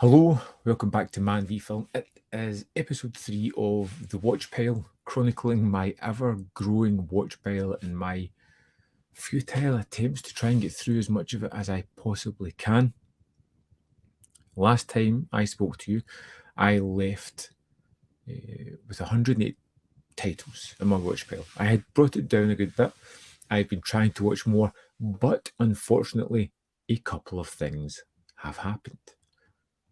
Hello, welcome back to Man v Film. It is episode 3 of The Watch Pile, chronicling my ever-growing watch pile and my futile attempts to try and get through as much of it as I possibly can. Last time I spoke to you, I left with 108 titles in my watch pile. I had brought it down a good bit. I've been trying to watch more, but unfortunately, a couple of things have happened.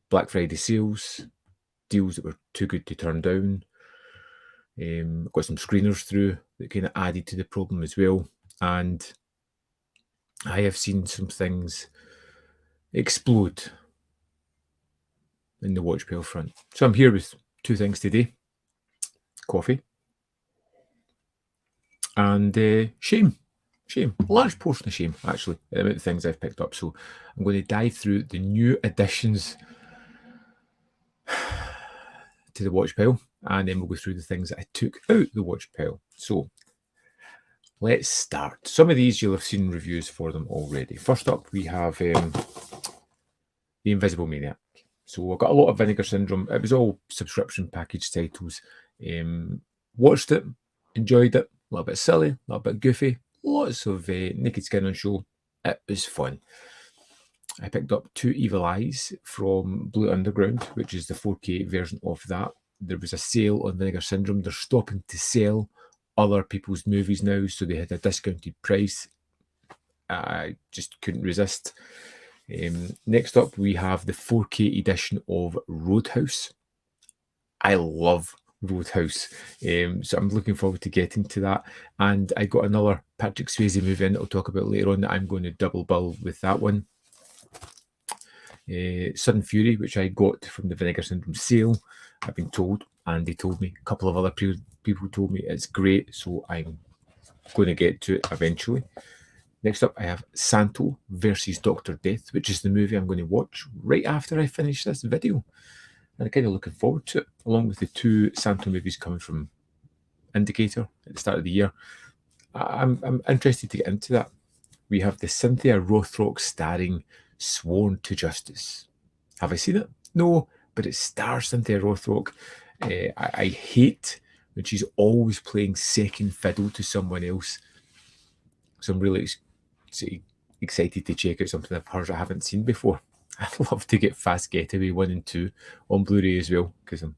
Black Friday sales, deals that were too good to turn down. Got some screeners through that kind of added to the problem as well. And I have seen some things explode in the watch pile front. So I'm here with two things today. Coffee and shame. Shame. A large portion of shame, actually, about the things I've picked up. So I'm going to dive through the new additions to the watch pile, and then we'll go through the things that I took out the watch pile. So let's start. Some of these you'll have seen reviews for them already. First up, we have The Invisible Maniac. So I got a lot of Vinegar Syndrome. It was all subscription package titles. Watched it, enjoyed it. A little bit silly, a little bit goofy. Lots of naked skin on show. It was fun. I picked up Two Evil Eyes from Blue Underground, which is the 4K version of that. There was a sale on Vinegar Syndrome. They're stopping to sell other people's movies now, so they had a discounted price. I just couldn't resist. Next up, we have the 4K edition of Roadhouse. I love Roadhouse, so I'm looking forward to getting to that. And I got another Patrick Swayze movie in that I'll talk about later on that I'm going to double bill with that one. Sudden Fury, which I got from the Vinegar Syndrome sale, I've been told, and they told me, a couple of other people told me it's great, so I'm going to get to it eventually. Next up, I have Santo versus Dr. Death, which is the movie I'm going to watch right after I finish this video. And I'm kind of looking forward to it, along with the two Santo movies coming from Indicator at the start of the year. I'm interested to get into that. We have the Cynthia Rothrock starring Sworn to Justice. Have I seen it? No, but it stars Cynthia Rothrock. I hate when she's always playing second fiddle to someone else. So I'm really excited to check out something of hers I haven't seen before. I'd love to get Fast Getaway 1 and 2 on Blu-ray as well, because I'm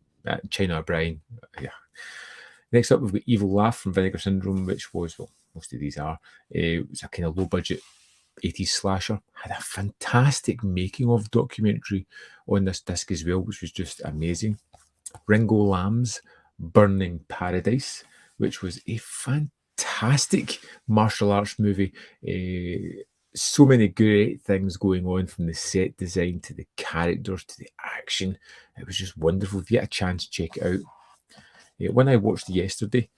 China O'Brien. Yeah. Next up, we've got Evil Laugh from Vinegar Syndrome, which was, well, most of these are. It was a kind of low-budget 80s slasher. Had a fantastic making of documentary on this disc as well, which was just amazing. Ringo Lam's Burning Paradise, which was a fantastic martial arts movie. So many great things going on, from the set design to the characters to the action. It was just wonderful. If you get a chance, check it out. When I watched yesterday,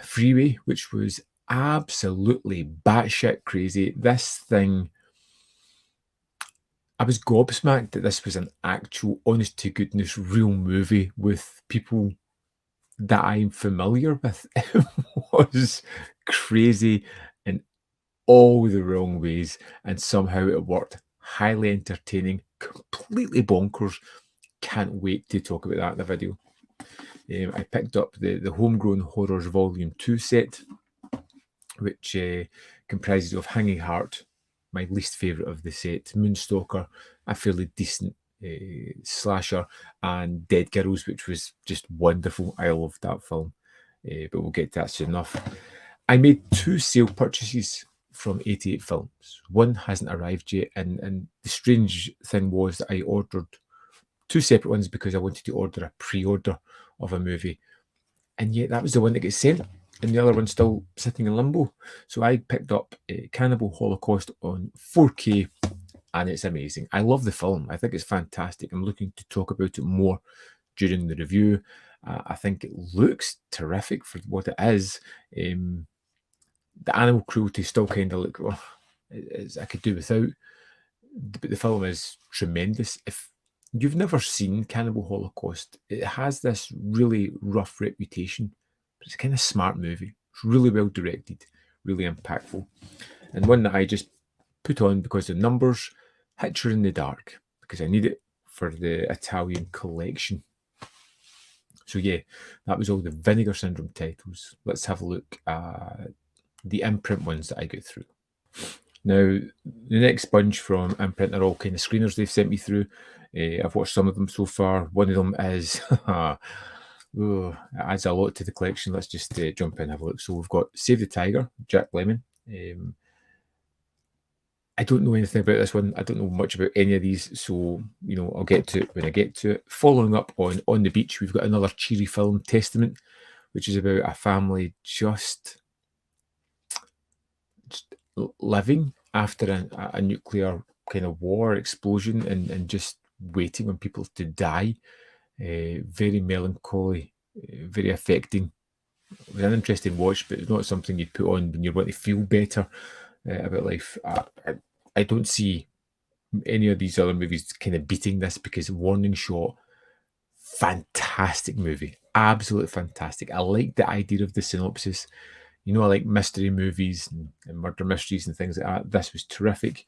Freeway, which was absolutely batshit crazy. This thing, I was gobsmacked that this was an actual, honest to goodness, real movie with people that I'm familiar with. It was crazy in all the wrong ways, and somehow it worked. Highly entertaining, completely bonkers. Can't wait to talk about that in the video. I picked up the Homegrown Horrors Volume 2 set, which comprises of Hanging Heart, my least favourite of the set, Moonstalker, a fairly decent slasher, and Dead Girls, which was just wonderful. I loved that film, but we'll get to that soon enough. I made two sale purchases from 88 Films. One hasn't arrived yet, and the strange thing was that I ordered two separate ones because I wanted to order a pre-order of a movie, and yet that was the one that gets sent, and the other one's still sitting in limbo. So I picked up Cannibal Holocaust on 4K, and it's amazing. I love the film. I think it's fantastic. I'm looking to talk about it more during the review. I think it looks terrific for what it is. The animal cruelty still kind of look, well, I could do without, but the film is tremendous. If you've never seen Cannibal Holocaust, it has this really rough reputation, but it's a kind of smart movie. It's really well directed, really impactful, and one that I just put on because the numbers. Hitcher in the Dark. because I need it for the Italian collection. So yeah, that was all the Vinegar Syndrome titles. Let's have a look at the Imprint ones that I got through. Now, the next bunch from Imprint are all kind of screeners they've sent me through. I've watched some of them so far. One of them is, it adds a lot to the collection. Let's just jump in and have a look. So we've got Save the Tiger, Jack Lemmon. I don't know anything about this one. I don't know much about any of these, so I'll get to it when I get to it. Following up on the Beach, we've got another cheery film, Testament, which is about a family just living after a nuclear kind of war explosion and just waiting on people to die. Very melancholy, very affecting. It was an interesting watch, but it's not something you'd put on when you want to feel better about life. I don't see any of these other movies kind of beating this, because Warning Shot, fantastic movie, absolutely fantastic. I like the idea of the synopsis. I like mystery movies and murder mysteries and things like that. This was terrific.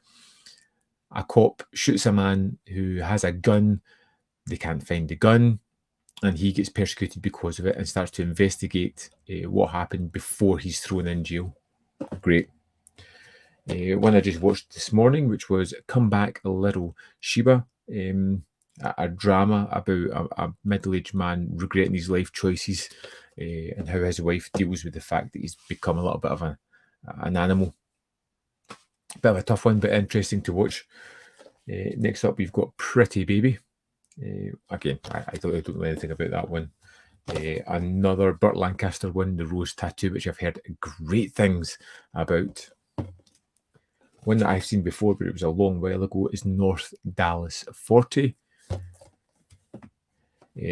A cop shoots a man who has a gun. They can't find the gun, and he gets persecuted because of it and starts to investigate what happened before he's thrown in jail. Great. One I just watched this morning, which was Come Back a Little Sheba, a drama about a middle-aged man regretting his life choices and how his wife deals with the fact that he's become a little bit of an animal. Bit of a tough one, but interesting to watch. Next up, we've got Pretty Baby. Again, I don't know anything about that one. Another Burt Lancaster one, The Rose Tattoo, which I've heard great things about. One that I've seen before, but it was a long while ago, is North Dallas 40.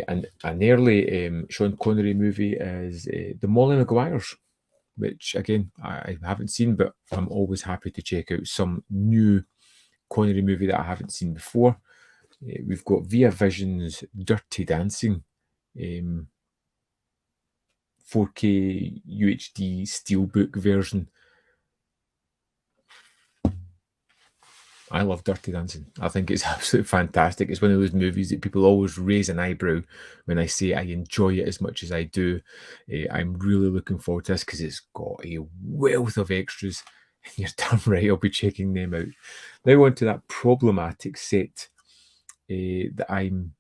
And an early Sean Connery movie is The Molly Maguires, which, again, I haven't seen, but I'm always happy to check out some new Connery movie that I haven't seen before. We've got Via Vision's Dirty Dancing, 4K UHD Steelbook version. I love Dirty Dancing. I think it's absolutely fantastic. It's one of those movies that people always raise an eyebrow when I say I enjoy it as much as I do. I'm really looking forward to this because it's got a wealth of extras. And you're damn right, I'll be checking them out. Now on to that problematic set that I'm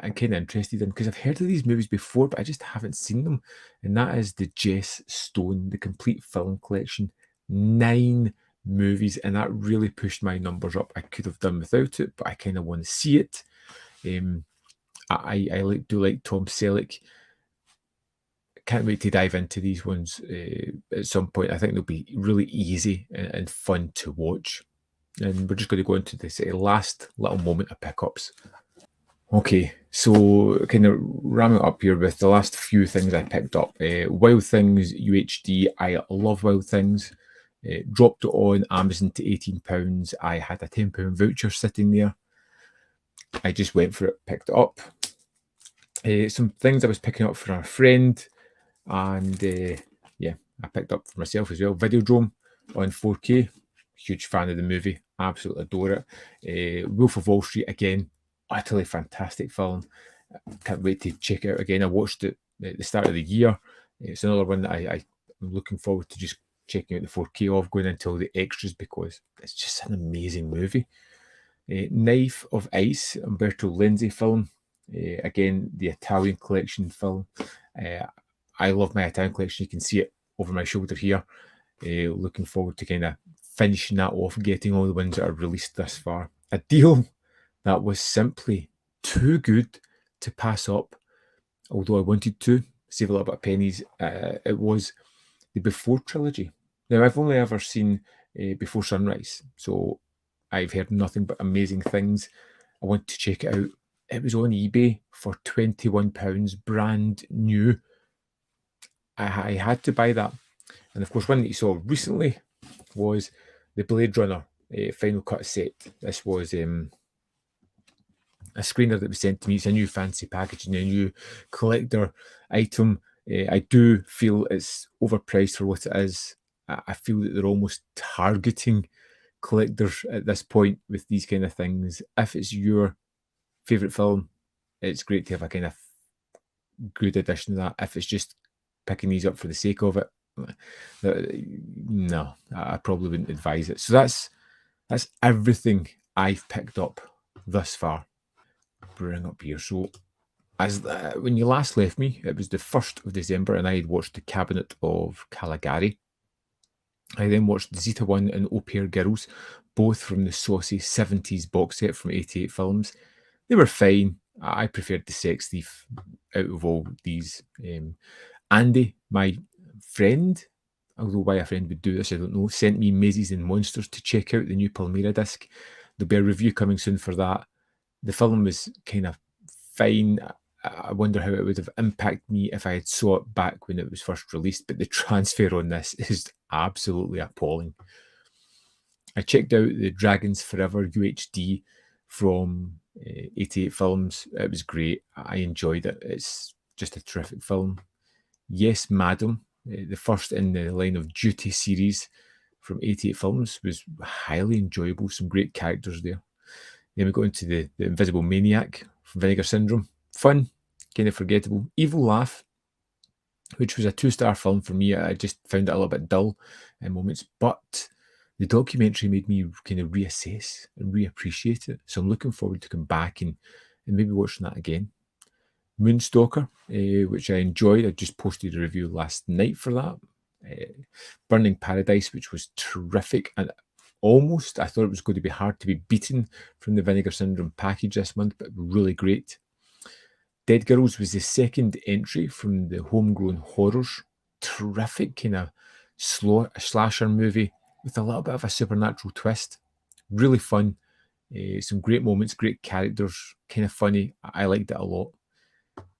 kind of interested in, because I've heard of these movies before, but I just haven't seen them. And that is the Jess Stone, the complete film collection. 9 movies, and that really pushed my numbers up. I could have done without it, but I kind of want to see it. I do like Tom Selleck. Can't wait to dive into these ones at some point. I think they'll be really easy and fun to watch. And we're just going to go into this last little moment of pickups. Okay, so kind of ram it up here with the last few things I picked up. Wild Things UHD. I love Wild Things. Dropped it on Amazon to £18. I had a £10 voucher sitting there. I just went for it, picked it up. Some things I was picking up for a friend, and yeah, I picked up for myself as well. Videodrome on 4K. Huge fan of the movie. Absolutely adore it. Wolf of Wall Street, again, utterly fantastic film. Can't wait to check it out again. I watched it at the start of the year. It's another one that I'm looking forward to just checking out the 4K of, going into all the extras, because it's just an amazing movie. Knife of Ice, Umberto Lenzi film. Again, the Italian collection film. I love my Italian collection. You can see it over my shoulder here. Looking forward to kind of finishing that off, getting all the ones that are released thus far. A deal that was simply too good to pass up, although I wanted to save a little bit of pennies. It was the Before trilogy. Now, I've only ever seen Before Sunrise, so I've heard nothing but amazing things. I want to check it out. It was on eBay for £21, brand new. I had to buy that. And of course, one that you saw recently was the Blade Runner Final Cut set. This was a screener that was sent to me. It's a new fancy packaging, a new collector item. I do feel it's overpriced for what it is. I feel that they're almost targeting collectors at this point with these kind of things. If it's your favorite film, it's great to have a kind of good addition to that. If it's just picking these up for the sake of it, no, I probably wouldn't advise it. So that's everything I've picked up thus far. Bring up here. So as when you last left me, it was the 1st of December, and I had watched The Cabinet of Caligari. I then watched Zeta 1 and Au Pair Girls, both from the saucy 70s box set from 88 Films. They were fine. I preferred The Sex Thief out of all these. Andy, my friend, although why a friend would do this, I don't know, sent me Mazes and Monsters to check out the new Palmyra disc. There'll be a review coming soon for that. The film was kind of fine. I wonder how it would have impacted me if I had saw it back when it was first released, but the transfer on this is absolutely appalling. I checked out the Dragons Forever UHD from 88 Films. It was great. I enjoyed it. It's just a terrific film. Yes, Madam, the first in the Line of Duty series from 88 Films, was highly enjoyable. Some great characters there. Then we go into the Invisible Maniac from Vinegar Syndrome. Fun, kind of forgettable. Evil Laugh, which was a 2-star film for me. I just found it a little bit dull in moments, but the documentary made me kind of reassess and reappreciate it. So I'm looking forward to come back and maybe watching that again. Moonstalker, which I enjoyed. I just posted a review last night for that. Burning Paradise, which was terrific, and almost I thought it was going to be hard to be beaten from the Vinegar Syndrome package this month, but really great. Dead Girls was the second entry from the Homegrown Horrors. Terrific kind of slasher movie with a little bit of a supernatural twist. Really fun. Some great moments, great characters, kind of funny. I liked it a lot.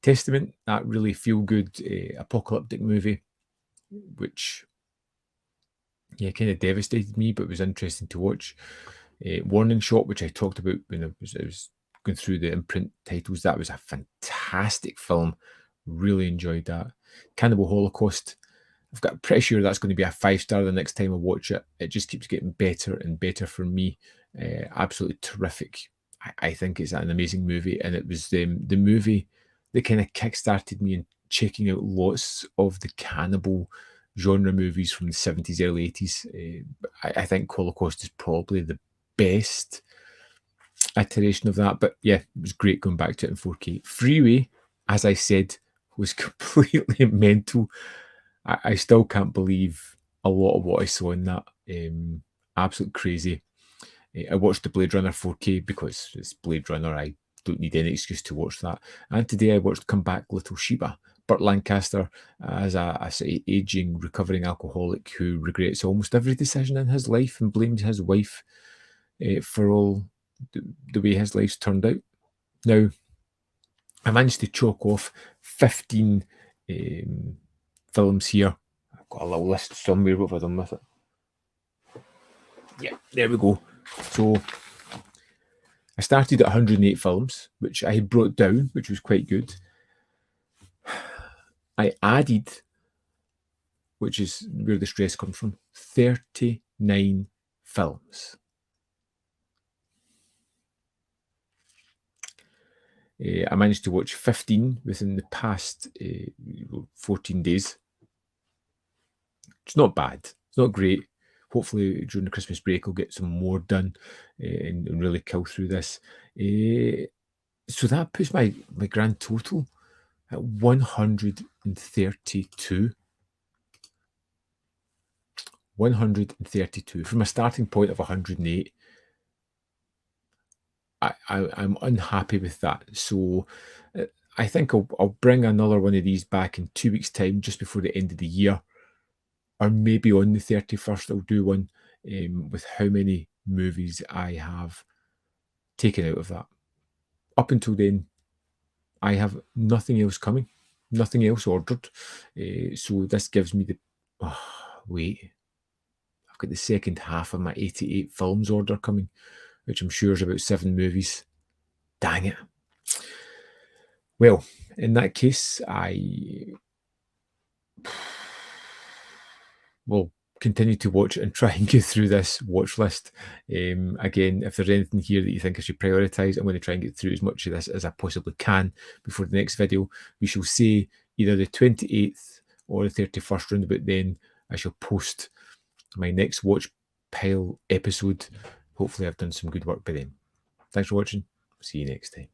Testament, that really feel-good apocalyptic movie, which kind of devastated me, but was interesting to watch. Warning Shot, which I talked about when I was going through the Imprint titles. That was a fantastic film. Really enjoyed that. Cannibal Holocaust. I've got pretty sure that's going to be a 5-star the next time I watch it. It just keeps getting better and better for me. Absolutely terrific. I think it's an amazing movie, and it was the movie that kind of kickstarted me in checking out lots of the cannibal genre movies from the 70s, early 80s. I think Holocaust is probably the best iteration of that. But yeah, it was great going back to it in 4K. Freeway, as I said, was completely mental. I still can't believe a lot of what I saw in that. Absolute crazy. I watched the Blade Runner 4K because it's Blade Runner. I don't need any excuse to watch that. And today I watched Come Back Little Sheba. Burt Lancaster as a sort of aging, recovering alcoholic who regrets almost every decision in his life and blames his wife for all the way his life's turned out. Now, I managed to chalk off 15 films here. I've got a little list somewhere. What have I done with it? Yeah, there we go. So I started at 108 films, which I had brought down, which was quite good. I added, which is where the stress comes from, 39 films. I managed to watch 15 within the past 14 days. It's not bad. It's not great. Hopefully during the Christmas break I'll get some more done and really kill through this. So that puts my grand total at 132. 132 from a starting point of 108. I'm unhappy with that. So I think I'll bring another one of these back in 2 weeks' time, just before the end of the year, or maybe on the 31st. I'll do one with how many movies I have taken out of that. Up until then, I have nothing else coming, nothing else ordered. So this gives me the wait. I've got the second half of my 88 films order coming, which I'm sure is about 7 movies. Dang it. Well, in that case, will continue to watch and try and get through this watch list. Again, if there's anything here that you think I should prioritize, I'm going to try and get through as much of this as I possibly can before the next video. We shall say either the 28th or the 31st, round about then I shall post my next watch pile episode. Hopefully I've done some good work by then. Thanks for watching. See you next time.